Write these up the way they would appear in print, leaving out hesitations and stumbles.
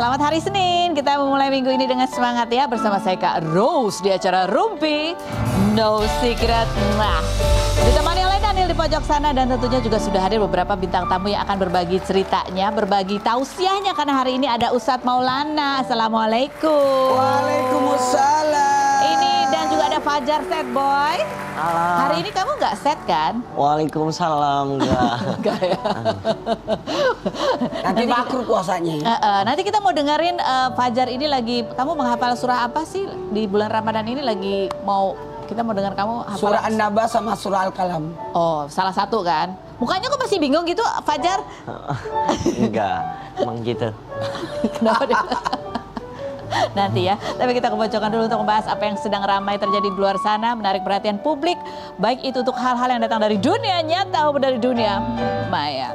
Selamat hari Senin, kita memulai minggu ini dengan semangat ya. Bersama saya Kak Rose di acara Rumpi No Secret. Nah, ditemani oleh Daniel di pojok sana. Dan tentunya juga sudah hadir beberapa bintang tamu yang akan berbagi ceritanya, berbagi tausiahnya. Karena hari ini ada Ustadz Maulana. Assalamualaikum. Waalaikumsalam. Ini dan juga ada Fajar Set Boy. Hari ini kamu nggak set kan? Waalaikumsalam, enggak. Enggak ya? Nanti makruh puasanya. Nanti kita mau dengerin Fajar ini lagi, kamu menghafal surah apa sih di bulan Ramadan ini lagi kita mau dengar kamu hafal Surah An-Naba sama surah Al-Qalam. Oh, salah satu kan? Mukanya kok masih bingung gitu, Fajar? Enggak, emang gitu. Kenapa dia? Nanti ya, tapi kita kebocokan dulu untuk membahas apa yang sedang ramai terjadi di luar sana, menarik perhatian publik, baik itu untuk hal-hal yang datang dari dunia nyata maupun dari dunia maya.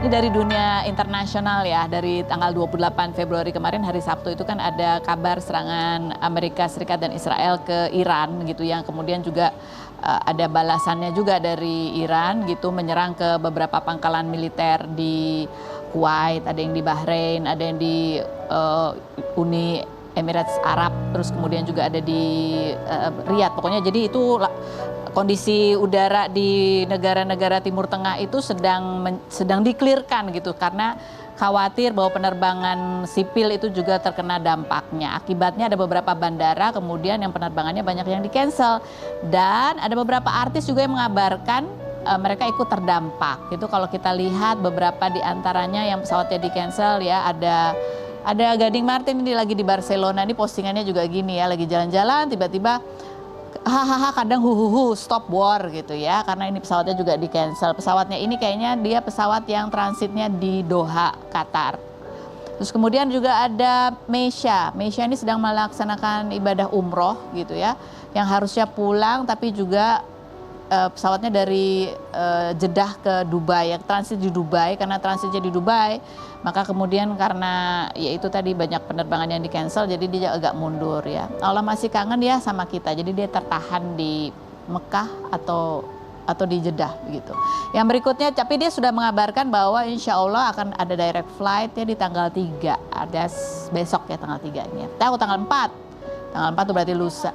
Ini dari dunia internasional ya, dari tanggal 28 Februari kemarin hari Sabtu itu kan ada kabar serangan Amerika Serikat dan Israel ke Iran gitu, yang kemudian juga ada balasannya juga dari Iran gitu, menyerang ke beberapa pangkalan militer di Kuwait, ada yang di Bahrain, ada yang di Uni Emirates Arab, terus kemudian juga ada di Riyadh. Pokoknya jadi itu kondisi udara di negara-negara Timur Tengah itu sedang dikelirkan gitu, karena khawatir bahwa penerbangan sipil itu juga terkena dampaknya. Akibatnya ada beberapa bandara kemudian yang penerbangannya banyak yang di-cancel, dan ada beberapa artis juga yang mengabarkan mereka ikut terdampak. Itu kalau kita lihat beberapa di antaranya yang pesawatnya di-cancel ya, ada Gading Martin ini lagi di Barcelona, ini postingannya juga gini ya, lagi jalan-jalan tiba-tiba hahaha kadang huhuhu stop war gitu ya, karena ini pesawatnya juga di-cancel. Pesawatnya ini kayaknya dia pesawat yang transitnya di Doha, Qatar. Terus kemudian juga ada Meisha ini sedang melaksanakan ibadah umroh gitu ya, yang harusnya pulang tapi juga pesawatnya dari Jeddah ke Dubai, yang transit di Dubai. Karena transitnya di Dubai, maka kemudian karena ya itu tadi banyak penerbangan yang di-cancel, jadi dia agak mundur ya. Allah masih kangen ya sama kita, jadi dia tertahan di Mekah atau di Jeddah begitu. Yang berikutnya, tapi dia sudah mengabarkan bahwa insya Allah akan ada direct flight ya di tanggal 3, ada besok ya tanggal 3 ini ya. Tahu tanggal 4 tuh berarti lusa.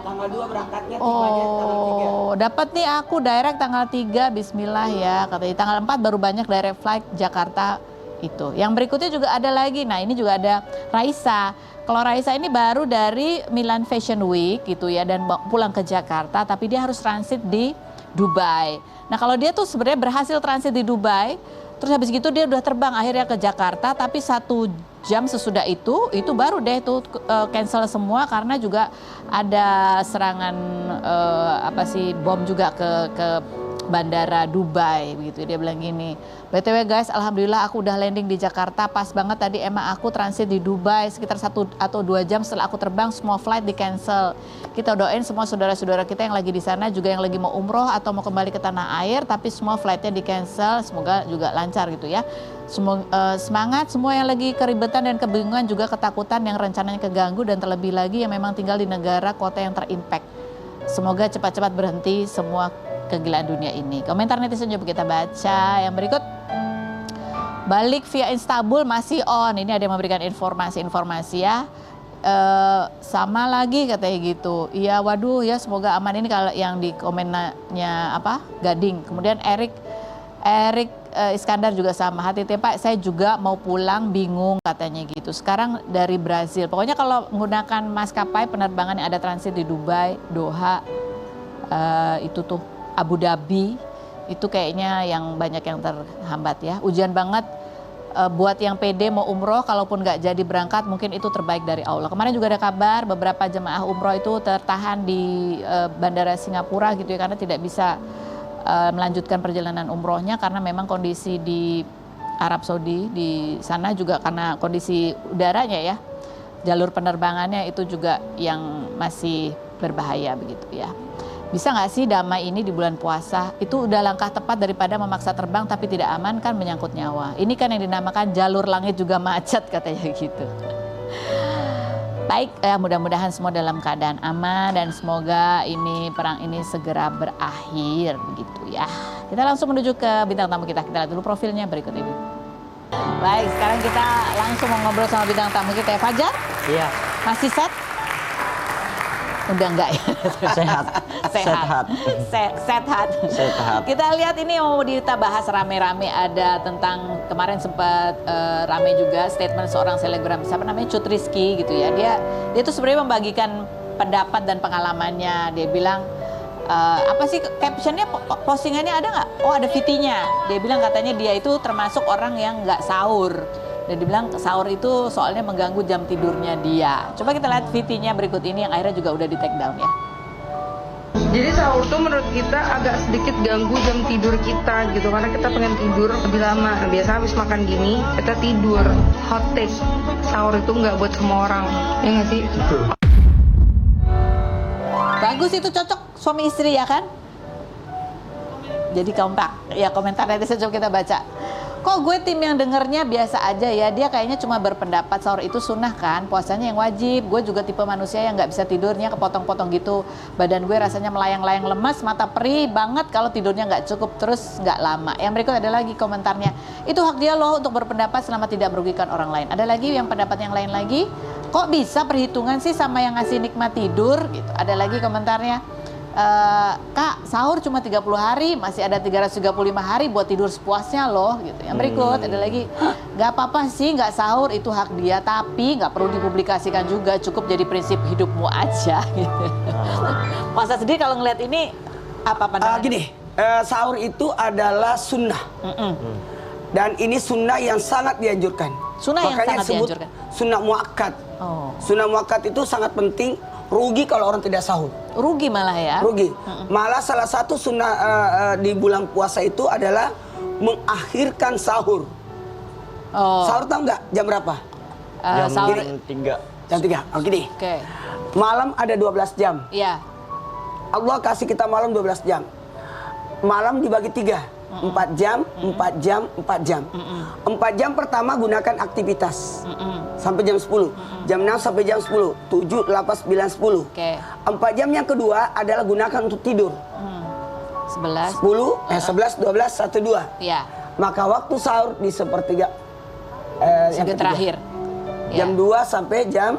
Tanggal 2 berangkatnya, tibanya tanggal 3. Oh, dapat nih aku direct tanggal 3, bismillah ya. Katanya tanggal 4 baru banyak direct flight Jakarta itu. Yang berikutnya juga ada lagi. Nah, ini juga ada Raisa. Kalau Raisa ini baru dari Milan Fashion Week gitu ya, dan pulang ke Jakarta, tapi dia harus transit di Dubai. Nah, kalau dia tuh sebenarnya berhasil transit di Dubai, terus habis gitu dia udah terbang akhirnya ke Jakarta, tapi 1 jam sesudah itu baru deh tuh cancel semua, karena juga ada serangan bom juga ke bandara Dubai begitu. Dia bilang gini, BTW guys, alhamdulillah aku udah landing di Jakarta pas banget tadi, emang aku transit di Dubai sekitar 1 atau 2 jam setelah aku terbang, semua flight di cancel. Kita doain semua saudara-saudara kita yang lagi di sana, juga yang lagi mau umroh atau mau kembali ke tanah air tapi semua flightnya di cancel, semoga juga lancar gitu ya. Semangat semua yang lagi keribetan dan kebingungan, juga ketakutan yang rencananya keganggu, dan terlebih lagi yang memang tinggal di negara kota yang terimpact. Semoga cepat-cepat berhenti semua kegilaan dunia ini. Komentar netizen coba kita baca. Yang berikut, balik via Istanbul masih on. Ini ada yang memberikan informasi ya. Sama lagi katanya gitu. Iya, waduh ya, semoga aman. Ini kalau yang di komennya Gading. Kemudian Erik Iskandar juga sama, hati-hati Pak, saya juga mau pulang bingung katanya gitu. Sekarang dari Brazil. Pokoknya kalau menggunakan maskapai penerbangan yang ada transit di Dubai, Doha, itu tuh Abu Dhabi, itu kayaknya yang banyak yang terhambat ya. Ujian banget buat yang pede mau umroh, kalaupun nggak jadi berangkat mungkin itu terbaik dari Allah. Kemarin juga ada kabar beberapa jemaah umroh itu tertahan di bandara Singapura gitu ya, karena tidak bisa melanjutkan perjalanan umrohnya karena memang kondisi di Arab Saudi di sana juga karena kondisi udaranya ya, jalur penerbangannya itu juga yang masih berbahaya begitu ya. Bisa nggak sih damai ini di bulan puasa? Itu udah langkah tepat daripada memaksa terbang tapi tidak aman, kan menyangkut nyawa. Ini kan yang dinamakan jalur langit juga macet katanya gitu. Baik, mudah-mudahan semua dalam keadaan aman dan semoga perang ini segera berakhir begitu ya. Kita langsung menuju ke bintang tamu kita. Kita lihat dulu profilnya berikut ini. Baik, sekarang kita langsung mau ngobrol sama bintang tamu kita ya. Fajar, Iya, masih set? Udah enggak ya? sehat. Sehat. Sehat. Sehat. Kita lihat ini yang mau kita bahas rame-rame, ada tentang kemarin sempat rame juga statement seorang selebgram, siapa namanya, Cut Rizky gitu ya. Dia tuh sebenarnya membagikan pendapat dan pengalamannya. Dia bilang apa sih captionnya, postingannya ada nggak? Oh, ada VT-nya. Dia bilang katanya dia itu termasuk orang yang nggak sahur. Dan dibilang sahur itu soalnya mengganggu jam tidurnya dia. Coba kita lihat VT-nya berikut ini yang akhirnya juga udah di take down ya. Jadi sahur tuh menurut kita agak sedikit ganggu jam tidur kita gitu, karena kita pengen tidur lebih lama. Nah, biasa habis makan gini kita tidur. Hot take, sahur itu nggak buat semua orang, ya nggak sih? Bagus, itu cocok suami istri ya kan? Jadi kompak. Ya, komentar netizen coba kita baca. Kok gue tim yang dengernya biasa aja ya, dia kayaknya cuma berpendapat sahur itu sunnah kan, puasanya yang wajib. Gue juga tipe manusia yang nggak bisa tidurnya kepotong-potong gitu. Badan gue rasanya melayang-layang lemas, mata perih banget kalau tidurnya nggak cukup terus nggak lama. Yang berikut ada lagi komentarnya, itu hak dia loh untuk berpendapat selama tidak merugikan orang lain. Ada lagi yang pendapat yang lain lagi, kok bisa perhitungan sih sama yang ngasih nikmat tidur gitu. Ada lagi komentarnya, Kak, sahur cuma 30 hari, masih ada 335 hari buat tidur sepuasnya loh gitu. Yang berikut ada lagi, nggak apa-apa sih nggak sahur, itu hak dia, tapi nggak perlu dipublikasikan juga, cukup jadi prinsip hidupmu aja gitu. Masa sedih kalau ngeliat ini, apa pandangannya? Gini, sahur itu adalah sunnah. Dan ini sunnah yang sangat dianjurkan. Sunnah yang Makanya sangat disebut dianjurkan. sunnah muakkad. Oh. Sunnah muakkad itu sangat penting. Rugi kalau orang tidak sahur. Rugi malah ya? Rugi. Malah salah satu sunnah di bulan puasa itu adalah mengakhirkan sahur. Oh. Sahur tahu nggak jam berapa? Sahur. Jam 3. Jam 3. Oke nih. Oke. Malam ada 12 jam. Iya. Allah kasih kita malam 12 jam. Malam dibagi 3. 4 jam, 4 jam, 4 jam. 4 jam pertama gunakan aktivitas. Sampai jam 10. Jam 6 sampai jam 10. 7, 8, 9, 10. Oke. 4 jam yang kedua adalah gunakan untuk tidur. 11. 10, 11, 12, 1, 2. Iya. Maka waktu sahur di sepertiga yang Yang ketiga. terakhir. Jam 2 sampai jam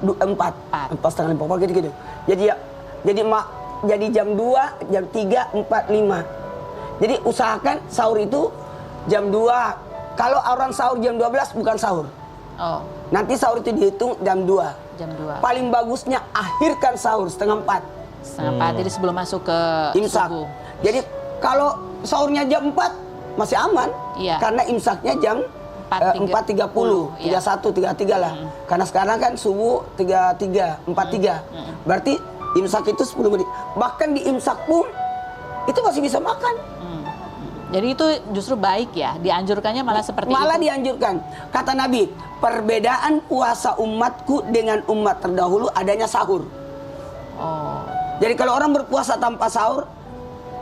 4. 4:30 pokoknya gitu. Jadi jam 2, jam 3, 4, 5. Jadi usahakan sahur itu jam 2. Kalau orang sahur jam 12 bukan sahur. Oh, Nanti sahur itu dihitung jam 2. jam 2. Paling bagusnya akhirkan sahur setengah 4. Setengah 4, jadi sebelum masuk ke Imsak. subuh. Jadi kalau sahurnya jam 4 masih aman. Iya. Karena imsaknya jam 4.30, 31, 33 lah. Karena sekarang kan subuh 33, 43. Berarti imsak itu 10 menit. Bahkan di imsak pun itu masih bisa makan. Jadi itu justru baik ya, dianjurkannya malah seperti Malah itu. dianjurkan. Kata Nabi, perbedaan puasa umatku dengan umat terdahulu adanya sahur. Oh, Jadi kalau orang berpuasa tanpa sahur,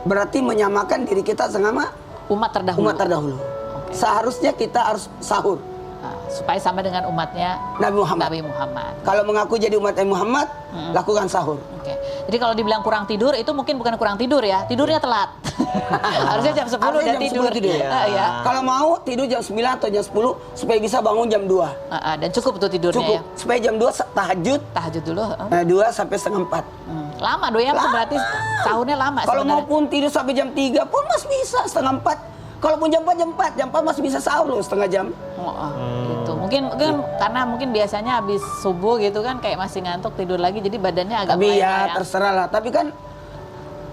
berarti menyamakan diri kita sama umat terdahulu. umat terdahulu. Seharusnya kita harus sahur. Nah, supaya sama dengan umatnya Nabi Muhammad. Nabi Muhammad. Kalau mengaku jadi umat Nabi Muhammad, lakukan sahur. Oke. Jadi kalau dibilang kurang tidur, itu mungkin bukan kurang tidur ya, tidurnya telat. Harusnya jam 10 Harusnya udah jam tidur. 10 tidur. Ya. Kalau mau tidur jam 9 atau jam 10 supaya bisa bangun jam 2. Dan cukup tuh tidurnya Cukup. ya. Supaya jam 2 tahajud, Tahajud dulu. 2 sampai setengah 4. Lama doh ya, berarti sahurnya lama Kalau sebenarnya. maupun tidur sampai jam 3 pun masih bisa setengah 4. Kalaupun jam 4, jam 4 masih bisa sahur loh setengah jam. Gitu. Mungkin karena mungkin biasanya habis subuh gitu kan kayak masih ngantuk, tidur lagi jadi badannya agak Tapi ya melayang-layang. terserah lah. Tapi kan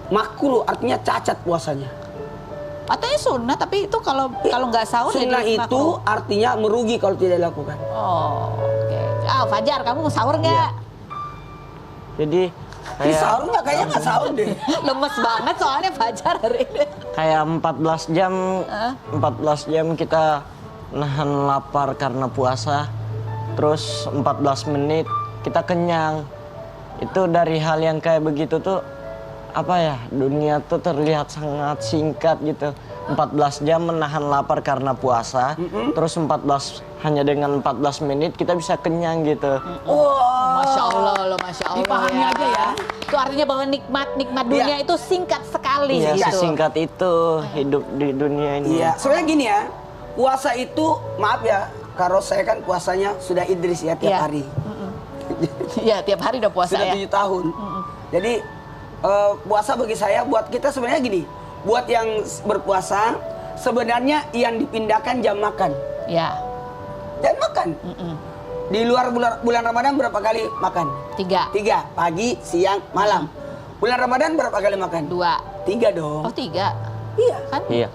makruh artinya cacat puasanya. Katanya sunnah, tapi itu kalau nggak sahur Sunnah jadi itu makruh. artinya merugi kalau tidak dilakukan. Oh, oke. Fajar, kamu mau sahur nggak? Jadi Ini kayak sahur nggak? Kayaknya nggak sahur deh. Lemes banget soalnya Fajar hari ini. kayak 14 jam 14 jam kita nahan lapar karena puasa. Terus 14 menit kita kenyang. Itu dari hal yang kayak begitu tuh apa ya, dunia tuh terlihat sangat singkat gitu. 14 jam menahan lapar karena puasa, terus hanya dengan 14 menit kita bisa kenyang gitu. Wah, Masya Allah loh, Masya Allah. Dipahami aja ya. Itu artinya bahwa nikmat dunia itu singkat sekali Iya, gitu. sesingkat itu hidup di dunia ini. Iya, sebenarnya gini ya, puasa itu, maaf ya, kalau saya kan puasanya sudah Idris ya tiap Iya. hari. Iya, tiap hari udah puasa Sudah ya. 7 tahun. Jadi puasa bagi saya, buat kita sebenarnya gini, buat yang berpuasa sebenarnya yang dipindahkan jam makan. Ya. Jam makan. Di luar bulan Ramadan berapa kali makan? 3. 3, pagi, siang, malam. Bulan Ramadan berapa kali makan? 2. 3 dong. Oh 3. Iya. Kan? Iya.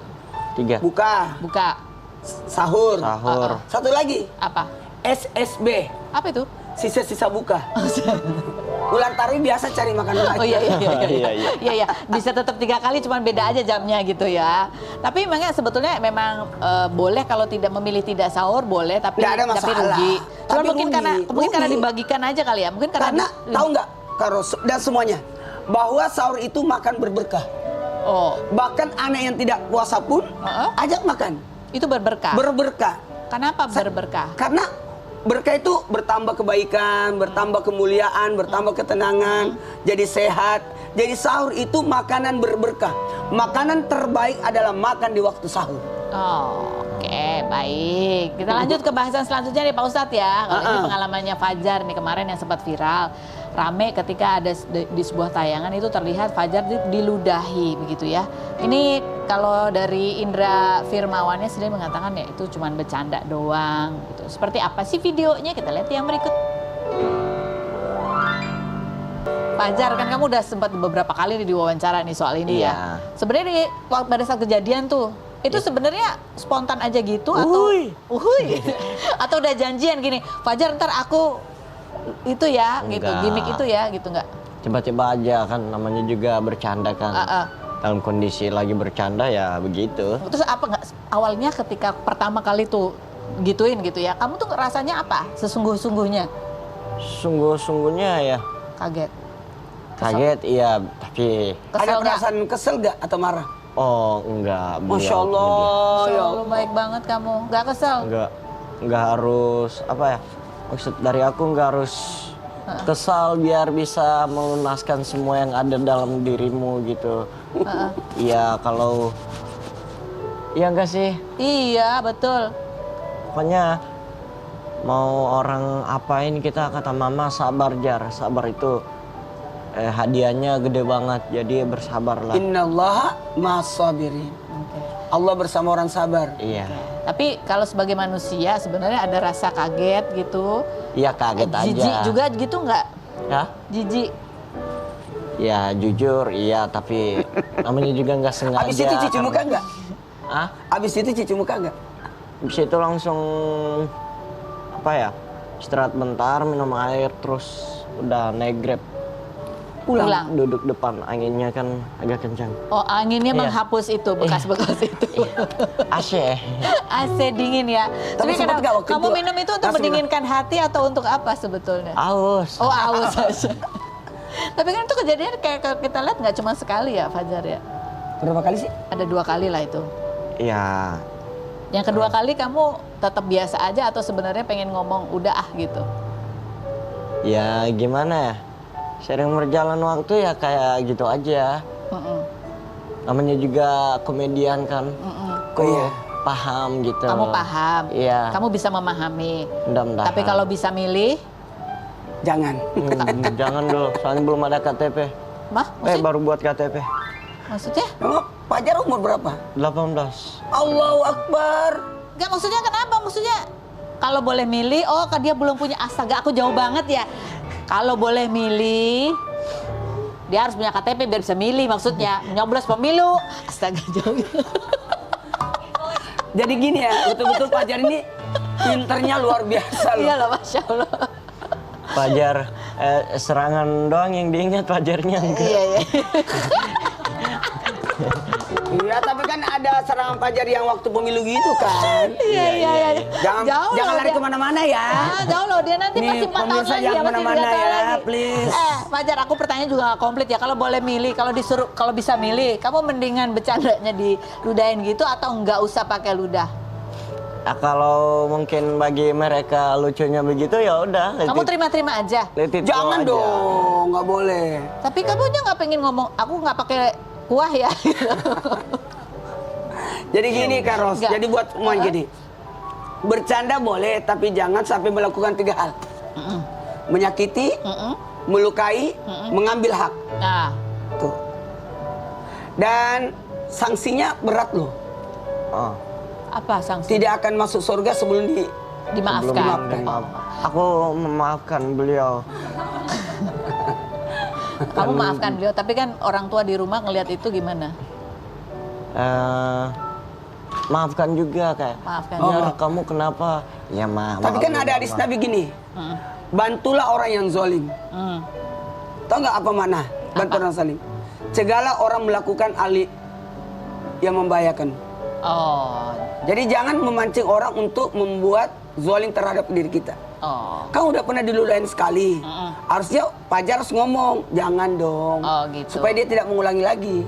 3. Buka, Buka. sahur. Sahur. Satu lagi, Apa? SSB, Apa itu? sisa-sisa buka. Bulan tarawih biasa cari makan lagi. Oh iya iya iya. Iya, iya. Iya iya. Bisa tetap 3 kali, cuman beda aja jamnya gitu ya. Tapi memang sebetulnya memang boleh kalau tidak memilih tidak sahur boleh, tapi Nggak ada tapi masalah. rugi. Cuman Tapi mungkin rugi, karena mungkin karena rugi. dibagikan aja kali ya. Mungkin Karena tahu nggak, Karo dan semuanya, bahwa sahur itu makan berberkah. Oh, Bahkan anak yang tidak puasa pun ajak makan itu berberkah. berberkah. Kenapa berberkah? Karena berkah itu bertambah kebaikan, bertambah kemuliaan, bertambah ketenangan, jadi sehat. Jadi sahur itu makanan berberkah. Makanan terbaik adalah makan di waktu sahur. Oh, oke, baik. Kita lanjut ke bahasan selanjutnya nih Pak Ustadz ya. Kalau ini pengalamannya Fajar nih kemarin yang sempat viral. Rame ketika ada di sebuah tayangan itu terlihat Fajar diludahi begitu ya. Ini kalau dari Indra Firmawannya sendiri mengatakan ya itu cuma bercanda doang gitu. Seperti apa sih videonya? Kita lihat yang berikut. Fajar, kan kamu udah sempat beberapa kali nih diwawancara nih soal ini Iya. ya. Sebenarnya pada saat kejadian tuh, itu sebenarnya spontan aja gitu atau uhuy, atau udah janjian gini, Fajar ntar aku itu ya gitu, Enggak. gimmick itu ya gitu nggak? Coba-coba aja kan, namanya juga bercanda kan. Ah. Dalam kondisi lagi bercanda ya begitu. Terus apa nggak awalnya ketika pertama kali tuh gituin gitu ya, kamu tuh rasanya apa sesungguh-sungguhnya? Sungguh-sungguhnya ya Kaget? kaget, iya, tapi Kesel Ada nggak? perasaan kesel gak atau marah? oh enggak. Masya Allah, Masya ya Allah, baik banget kamu, nggak kesel? Enggak harus apa ya? Maksud dari aku enggak harus kesal biar bisa melunaskan semua yang ada dalam dirimu gitu. Iya, kalau iya enggak sih? Iya betul. Pokoknya mau orang apain kita kata mama sabar Jar. Sabar itu hadiahnya gede banget. Jadi bersabarlah. Innallaha ma'as-sabirin. Allah bersama orang sabar. Iya. Tapi kalau sebagai manusia sebenarnya ada rasa kaget gitu. Iya kaget aja. Jijik juga gitu nggak? Ya? Jijik. Ya jujur iya, tapi namanya juga nggak sengaja. Habis itu cuci muka karena- enggak? Hah? Habis itu cuci muka enggak? Habis itu langsung apa ya? Istirahat bentar, minum air, terus udah naik Grab. Pulang. Duduk depan, anginnya kan agak kencang. Oh anginnya Iya. menghapus itu bekas-bekas itu. AC. AC dingin ya. Tapi sempat nggak waktu kamu itu? minum itu untuk Langsung mendinginkan hati atau untuk apa sebetulnya? Aus. Oh aus aja. Tapi kan itu kejadian kayak kita lihat nggak cuma sekali ya Fajar ya. Berapa kali sih? Ada 2 kali lah itu. Ya, Yang kedua kali kamu tetap biasa aja atau sebenarnya pengen ngomong udah gitu? ya gimana ya? Sering berjalan waktu ya kayak gitu aja. Mm-mm. Namanya juga komedian kan. Kok iya. paham gitu. Kamu paham, Iya. kamu bisa memahami. Mudah-mudahan. Tapi kalau bisa milih, Jangan. Jangan dulu, soalnya belum ada KTP. mah maksudnya, Baru buat KTP. maksudnya? Emang Fajar umur berapa? 18. Allahu Akbar. Enggak, maksudnya kenapa? Maksudnya kalau boleh milih, oh dia belum punya astaga, aku jauh banget ya. Kalau boleh milih, dia harus punya KTP biar bisa milih maksudnya. Nyoblos pemilu, astaga jauh. Jadi gini ya, betul-betul Fajar ini pinternya luar biasa loh. Iya loh, Masya Allah. Fajar, serangan doang yang diingat, Fajarnya enggak. Iya, iya. Iya, tapi kan ada serangan Fajar yang waktu pemilu gitu kan. Iya, iya, iya. Jangan Jauh jangan loh lari dia. kemana-mana ya. Jauh loh, dia nanti Nih, masih 4 tahun pemirsa lagi jangan ya, masih 3 kemana-mana tahun ya, lagi. please. Fajar, aku pertanyaan juga gak komplit ya. Kalau boleh milih, kalau disuruh, kalau bisa milih, kamu mendingan bercandanya diludahin gitu atau nggak usah pakai ludah? Nah, kalau mungkin bagi mereka lucunya begitu ya udah. let Kamu it- terima-terima aja. let it go Jangan aja. dong, nggak boleh. Tapi kamu aja nggak pengen ngomong, aku nggak pakai kuah ya. Jadi gini Kak Ros, Enggak. jadi buat semua gini. Bercanda boleh, tapi jangan sampai melakukan 3 hal. Menyakiti, melukai, mengambil hak. Nah, Tuh. Dan sanksinya berat loh. Oh. apa sanksi? Tidak akan masuk surga sebelum Dimaafkan. Dimaafkan. Aku memaafkan beliau. Kamu maafkan beliau, tapi kan orang tua di rumah ngelihat itu gimana? Maafkan juga kayak. Maafkan. "Ya, kamu kenapa?" Ya Tapi kan ada hadis Nabi gini. Bantulah orang yang zalim. Tahu nggak apa makna bantu orang zalim? Cegahlah orang melakukan hal yang membahayakan. Oh, Jadi jangan memancing orang untuk membuat zalim terhadap diri kita. oh, Kamu udah pernah dilulain sekali. Harusnya Fajar harus ngomong, jangan dong. Oh, gitu. Supaya dia tidak mengulangi lagi.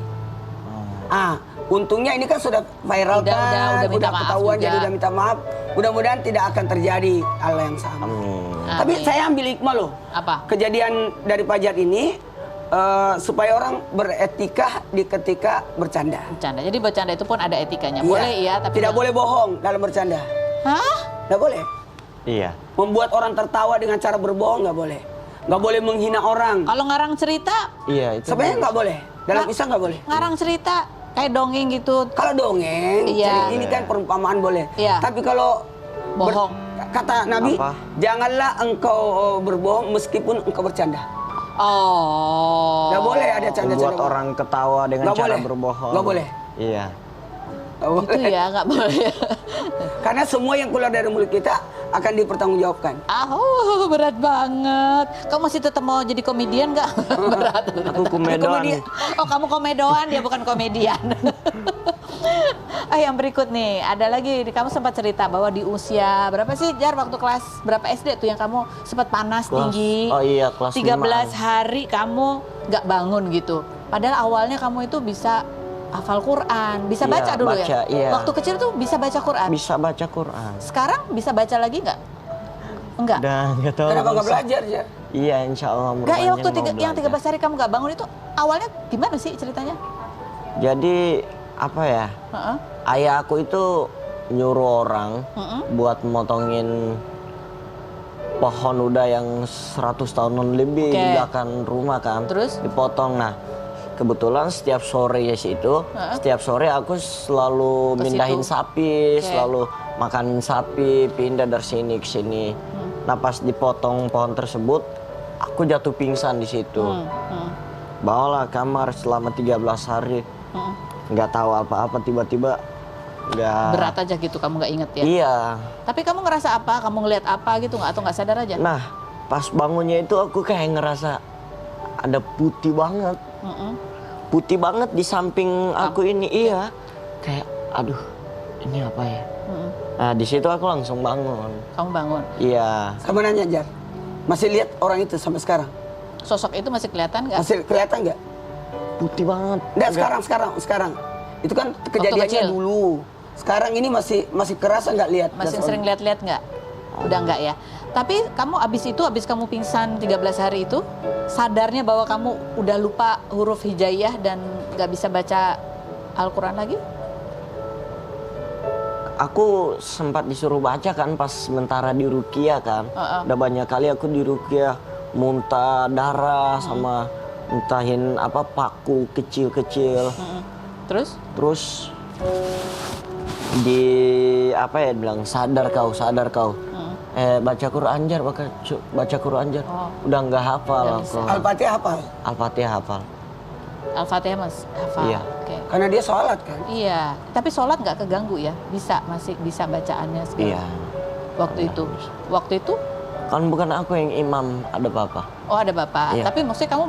Untungnya ini kan sudah viral Udah kan, minta maaf ketahuan juga. jadi udah minta maaf. Mudah-mudahan tidak akan terjadi hal yang sama. Tapi Amin. saya ambil hikmah loh. Apa? Kejadian dari Fajar ini supaya orang beretika di ketika bercanda. Bercanda. Jadi bercanda itu pun ada etikanya. Iya. Boleh iya, tapi tidak boleh bohong dalam bercanda. Hah? Tidak boleh. Iya. Membuat orang tertawa dengan cara berbohong nggak boleh. Nggak boleh menghina orang. Kalau ngarang cerita, Iya, itu. Sebenarnya nggak boleh. Dalam Nggak- Islam nggak boleh. ngarang cerita kayak dongeng gitu. Kalau dongeng, Iya. jadi ini kan perumpamaan boleh. Iya. Tapi kalau Bohong. kata Nabi, Apa? janganlah engkau berbohong meskipun engkau bercanda. Oh. Nggak boleh ada Membuat canda-canda. orang ketawa dengan Nggak cara boleh. berbohong. Nggak boleh. Iya. Nggak Itu boleh. ya, nggak boleh. Karena semua yang keluar dari mulut kita akan dipertanggungjawabkan. Berat banget. Kamu masih tetap mau jadi komedian nggak? Berat. Aku komedoan. Komedi- Oh, kamu komedoan, dia bukan komedian. Yang berikut nih, ada lagi, kamu sempat cerita bahwa di usia berapa sih Jar, waktu kelas berapa SD tuh yang kamu sempat panas tinggi? Oh iya, kelas 13 5. hari kamu nggak bangun gitu. Padahal awalnya kamu itu bisa hafal Quran, bisa Iya, baca dulu baca, ya? iya. Waktu kecil tuh bisa baca Quran. Bisa baca Quran. Sekarang bisa baca lagi nggak? Enggak. Udah nggak tahu. Kenapa nggak Bang. belajar ya? Iya, insya Allah. Enggak, ya waktu mau yang belajar. 13 hari kamu nggak bangun itu awalnya gimana sih ceritanya? Jadi apa ya? Heeh. Ayah aku itu nyuruh orang Heeh. buat motongin pohon udah yang 100 tahunan lebih Oke. di belakang rumah kan. Terus? Dipotong. Nah, kebetulan setiap sore ya situ, setiap sore aku selalu Ke mindahin situ. sapi, Oke. selalu makanin sapi, pindah dari sini ke sini. Nah, pas dipotong pohon tersebut, aku jatuh pingsan di situ. Bawalah kamar selama 13 hari. Nggak tahu apa-apa, tiba-tiba nggak. Berat aja gitu, kamu nggak inget ya? Iya. Tapi kamu ngerasa apa? Kamu ngelihat apa gitu nggak? Atau nggak sadar aja? Nah, pas bangunnya itu aku kayak ngerasa ada putih banget. Putih banget di samping aku ini. Iya. Kayak, aduh, ini apa ya? Nah, di situ aku langsung bangun. Kamu bangun. Iya. Sama nanya Jar, masih lihat orang itu sampai sekarang? Sosok itu masih kelihatan nggak? Masih kelihatan nggak? Putih banget. Nggak, sekarang. Itu kan kejadiannya kecil? dulu. Sekarang ini masih kerasa nggak lihat? Masih Lihat sering orang. lihat-lihat nggak? Udah nggak ya? Tapi kamu abis kamu pingsan 13 hari itu, sadarnya bahwa kamu udah lupa huruf hijaiyah dan nggak bisa baca Al-Quran lagi? Aku sempat disuruh baca kan pas sementara di Rukia kan. Udah banyak kali aku di Rukia muntah darah sama muntahin apa paku kecil-kecil. Terus? Terus di apa ya bilang sadar kau. Baca Quran Jar, baca Quran Jar. Udah nggak hafal Nggak aku. bisa. Al-Fatihah hafal? Al-Fatihah hafal. Al-Fatihah mas hafal? Iya. Oke. Karena dia sholat kan? Iya, tapi sholat nggak keganggu ya? Masih bisa bacaannya sekarang. Iya. Waktu itu Kan bukan aku yang imam, ada bapak. oh ada bapak. Iya. Tapi maksudnya kamu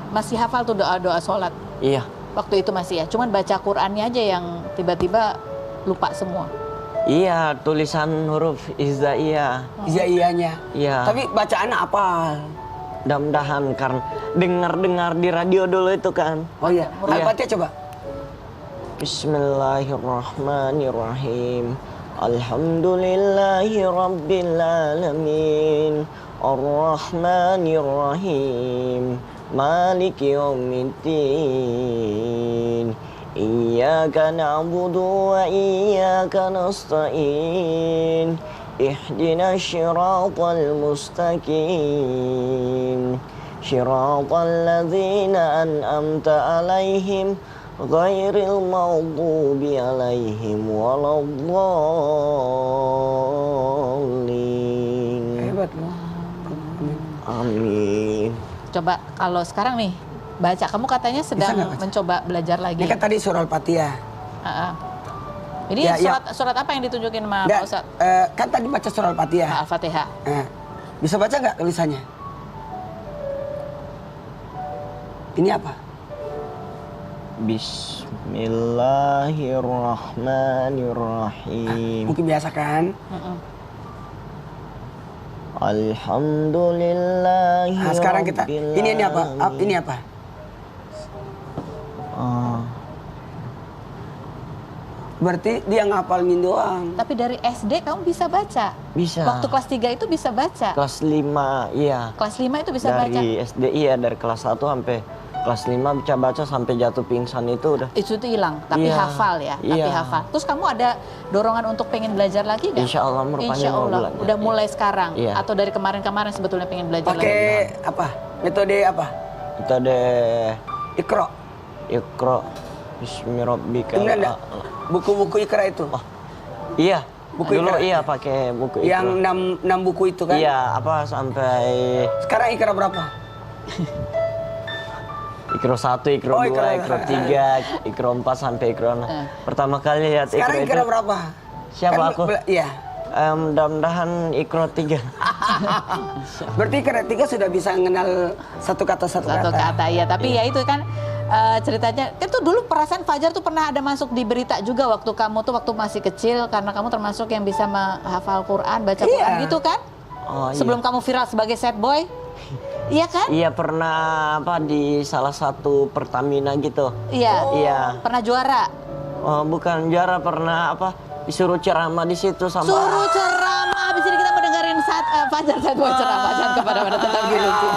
masih hafal tuh doa-doa sholat? Iya. Waktu itu masih ya? Cuman baca Qurannya aja yang tiba-tiba lupa semua? Iya, tulisan huruf hijaiyah. Iya-iyanya. Iya. Tapi bacaannya apa? Mudah-mudahan karena dengar di radio dulu itu kan. Oh iya, Al-Fatihah coba. Bismillahirrahmanirrahim. Alhamdulillahi rabbil alamin. Ar-Rahmanirrahim. Maliki yaumiddin. Iyyaka na'budu wa iyyaka nasta'in. Ihdinas syiratal mustaqim. Syiratal ladzina an'amta 'alaihim ghairil maghdubi 'alaihim waladdallin. Hebat loh. Amin. Coba kalau sekarang nih baca, kamu katanya sedang nggak baca? mencoba belajar lagi. Ini kan tadi surah Al-Fatihah. Ini Ya, surat apa yang ditunjukin sama Nggak, Pak Ustadz? kan tadi baca surah Al-Fatihah. Al-Fatihah. Nah, bisa baca nggak tulisannya? Ini apa? Bismillahirrahmanirrahim. Mungkin biasa kan? Alhamdulillahi. Nah, sekarang kita ini apa? Ini apa? Berarti dia ngapalin doang. Tapi dari SD kamu bisa baca? Bisa. Waktu kelas 3 itu bisa baca? Kelas 5, iya. Kelas 5 itu bisa Dari baca? SD, iya. Dari kelas 1 sampai kelas 5 bisa baca sampai jatuh pingsan itu udah. Itu tuh hilang, tapi Iya. hafal ya? Tapi Iya. hafal. Terus kamu ada dorongan untuk pengen belajar lagi nggak? Insya Allah merupanya Insya mau Allah. belajar. Udah mulai sekarang? Iya. Atau dari kemarin-kemarin sebetulnya pengen belajar lagi? Pakai apa? Metode apa? Kita deh Iqra. Iqra Bismi rabbika. Ini ada buku-buku Iqra itu. Iya. Buku Dulu Iqra. iya pakai buku Iqra. Yang 6 buku itu kan? Iya, apa sampai Sekarang Iqra berapa? Iqra 1, Iqra Oh, 2, Iqra. Iqra 3, Iqra 4 sampai Iqra 6. Pertama kali lihat Sekarang Iqra Iqra itu. berapa? Siapa Kan aku? Iya. Mudah-mudahan Iqra 3. Berarti Iqra 3 sudah bisa mengenal satu kata. Satu kata, ya. Tapi ya itu kan ceritanya, kan tuh dulu perasaan Fajar tuh pernah ada masuk di berita juga waktu kamu tuh waktu masih kecil, karena kamu termasuk yang bisa menghafal Quran, baca Iya. Quran gitu kan? Oh, iya. Sebelum kamu viral sebagai sad boy. Iya kan? Iya pernah apa di salah satu Pertamina gitu. Iya. Iya. Pernah juara. Oh, bukan juara, pernah apa disuruh ceramah di situ sama. Suruh ceramah. Abis ini kita mau dengerin Fajar sad boy ceramah, dan kepada tetap di lucu.